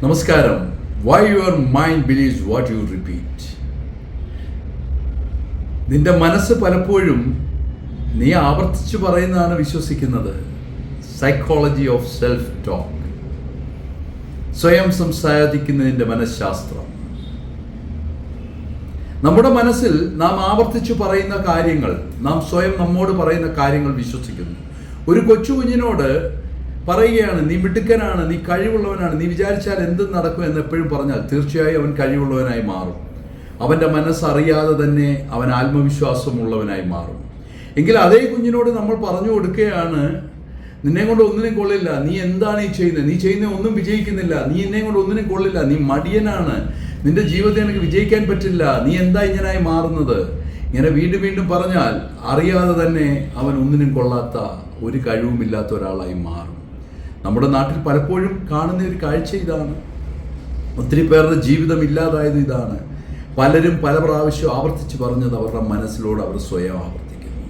നമസ്കാരം. Why your mind believes what you repeat. നിന്റെ മനസ്സ് പലപ്പോഴും നീ ആവർത്തിച്ച് പറയുന്നതാണ് വിശ്വസിക്കുന്നത്. സൈക്കോളജി ഓഫ് സെൽഫ് ടോക്ക്, സ്വയം സംസാരിക്കുന്നതിൻ്റെ മനഃശാസ്ത്രം. നമ്മുടെ മനസ്സിൽ നാം ആവർത്തിച്ച് പറയുന്ന കാര്യങ്ങൾ, നാം സ്വയം നമ്മോട് പറയുന്ന കാര്യങ്ങൾ വിശ്വസിക്കുന്നു. ഒരു കൊച്ചു കുഞ്ഞിനോട് പറയുകയാണ്, നീ മിടുക്കനാണ്, നീ കഴിവുള്ളവനാണ്, നീ വിചാരിച്ചാൽ എന്തും നടക്കും എന്ന് എപ്പോഴും പറഞ്ഞാൽ തീർച്ചയായും അവൻ കഴിവുള്ളവനായി മാറും. അവൻ്റെ മനസ്സറിയാതെ തന്നെ അവൻ ആത്മവിശ്വാസമുള്ളവനായി മാറും. എങ്കിൽ അതേ കുഞ്ഞിനോട് നമ്മൾ പറഞ്ഞു കൊടുക്കുകയാണ്, നിന്നെ കൊണ്ട് ഒന്നിനും കൊള്ളില്ല, നീ എന്താണ് ഈ ചെയ്യുന്നത്, നീ ചെയ്യുന്ന ഒന്നും വിജയിക്കുന്നില്ല, നീ എന്നെ കൊണ്ട് ഒന്നിനും കൊള്ളില്ല, നീ മടിയനാണ്, നിന്റെ ജീവിതത്തിൽ എനിക്ക് വിജയിക്കാൻ പറ്റില്ല, നീ എന്താ ഇങ്ങനായി മാറുന്നത്, ഇങ്ങനെ വീണ്ടും വീണ്ടും പറഞ്ഞാൽ അറിയാതെ തന്നെ അവൻ ഒന്നിനും കൊള്ളാത്ത, ഒരു കഴിവുമില്ലാത്ത ഒരാളായി മാറും. നമ്മുടെ നാട്ടിൽ പലപ്പോഴും കാണുന്ന ഒരു കാഴ്ച ഇതാണ്. ഒത്തിരി പേരുടെ ജീവിതം ഇല്ലാതായത് ഇതാണ്. പലരും പല പ്രാവശ്യം ആവർത്തിച്ച് പറഞ്ഞത് അവരുടെ മനസ്സിലോട് അവർ സ്വയം ആവർത്തിക്കുന്നു.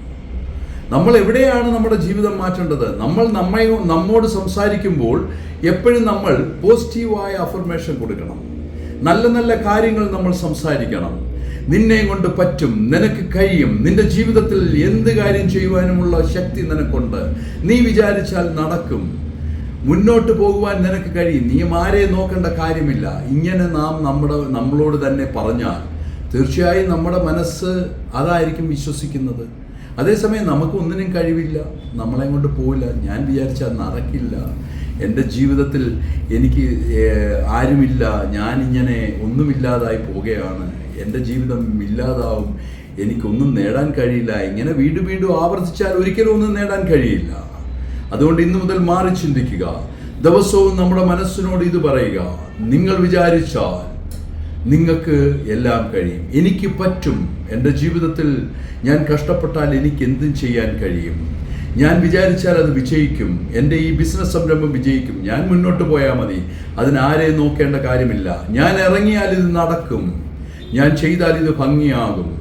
നമ്മൾ എവിടെയാണ് നമ്മുടെ ജീവിതം മാറ്റേണ്ടത്? നമ്മൾ നമ്മോട് സംസാരിക്കുമ്പോൾ എപ്പോഴും നമ്മൾ പോസിറ്റീവായ അഫർമേഷൻ കൊടുക്കണം. നല്ല നല്ല കാര്യങ്ങൾ നമ്മൾ സംസാരിക്കണം. നിന്നെ കൊണ്ട് പറ്റും, നിനക്ക് കഴിയും, നിന്റെ ജീവിതത്തിൽ എന്ത് കാര്യം ചെയ്യുവാനുമുള്ള ശക്തി നിനക്കുണ്ട്, നീ വിചാരിച്ചാൽ നടക്കും, മുന്നോട്ട് പോകുവാൻ നിനക്ക് കഴിയും, നീ ആരെയും നോക്കേണ്ട കാര്യമില്ല. ഇങ്ങനെ നാം നമ്മളോട് തന്നെ പറഞ്ഞാൽ തീർച്ചയായും നമ്മുടെ മനസ്സ് അതായിരിക്കും വിശ്വസിക്കുന്നത്. അതേസമയം നമുക്ക് ഒന്നിനും കഴിവില്ല, നമ്മളെ കൊണ്ട് പോവില്ല, ഞാൻ വിചാരിച്ചാൽ നടക്കില്ല, എൻ്റെ ജീവിതത്തിൽ എനിക്ക് ആരുമില്ല, ഞാനിങ്ങനെ ഒന്നുമില്ലാതായി പോവുകയാണ്, എൻ്റെ ജീവിതം ഇല്ലാതാവും, എനിക്കൊന്നും നേടാൻ കഴിയില്ല, ഇങ്ങനെ വീണ്ടും വീണ്ടും ആവർത്തിച്ചാൽ ഒരിക്കലും ഒന്നും നേടാൻ കഴിയില്ല. അതുകൊണ്ട് ഇന്നു മുതൽ മാറി ചിന്തിക്കുക. ദിവസവും നമ്മുടെ മനസ്സിനോട് ഇത് പറയുക, നിങ്ങൾ വിചാരിച്ചാൽ നിങ്ങൾക്ക് എല്ലാം കഴിയും, എനിക്ക് പറ്റും, എൻ്റെ ജീവിതത്തിൽ ഞാൻ കഷ്ടപ്പെട്ടാൽ എനിക്ക് എന്തും ചെയ്യാൻ കഴിയും, ഞാൻ വിചാരിച്ചാൽ അത് വിജയിക്കും, എൻ്റെ ഈ ബിസിനസ് സംരംഭം വിജയിക്കും, ഞാൻ മുന്നോട്ട് പോയാൽ മതി, അതിനാരെയും നോക്കേണ്ട കാര്യമില്ല, ഞാൻ ഇറങ്ങിയാൽ ഇത് നടക്കും, ഞാൻ ചെയ്താൽ ഇത് ഭംഗിയാകും,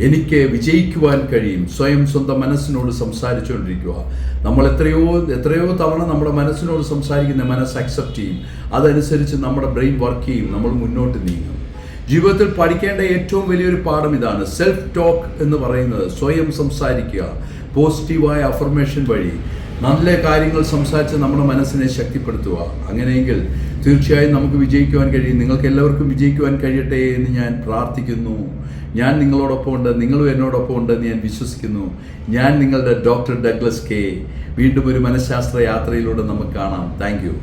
എനിക്ക് വിജയിക്കുവാൻ കഴിയും. സ്വന്തം മനസ്സിനോട് സംസാരിച്ചുകൊണ്ടിരിക്കുക. നമ്മൾ എത്രയോ തവണ നമ്മുടെ മനസ്സിനോട് സംസാരിക്കുന്ന മനസ്സ് അക്സെപ്റ്റ് ചെയ്യും, അതനുസരിച്ച് നമ്മുടെ ബ്രെയിൻ വർക്ക് ചെയ്യും, നമ്മൾ മുന്നോട്ട് നീങ്ങും. ജീവിതത്തിൽ പഠിക്കേണ്ട ഏറ്റവും വലിയൊരു പാഠം ഇതാണ്. സെൽഫ് ടോക്ക് എന്ന് പറയുന്നത് സ്വയം സംസാരിക്കുക, പോസിറ്റീവായ അഫർമേഷൻ വഴി നല്ല കാര്യങ്ങൾ സംസാരിച്ച് നമ്മുടെ മനസ്സിനെ ശക്തിപ്പെടുത്തുക. അങ്ങനെയെങ്കിൽ തീർച്ചയായും നമുക്ക് വിജയിക്കുവാൻ കഴിയും. നിങ്ങൾക്ക് എല്ലാവർക്കും വിജയിക്കുവാൻ കഴിയട്ടെ എന്ന് ഞാൻ പ്രാർത്ഥിക്കുന്നു. ഞാൻ നിങ്ങളോടൊപ്പം ഉണ്ട്, നിങ്ങളും എന്നോടൊപ്പം ഉണ്ടെന്ന് ഞാൻ വിശ്വസിക്കുന്നു. ഞാൻ നിങ്ങളുടെ ഡോക്ടർ ഡഗ്ലസ് കെ. വീണ്ടും ഒരു മനഃശാസ്ത്ര യാത്രയിലൂടെ നമുക്ക് കാണാം. Thank you.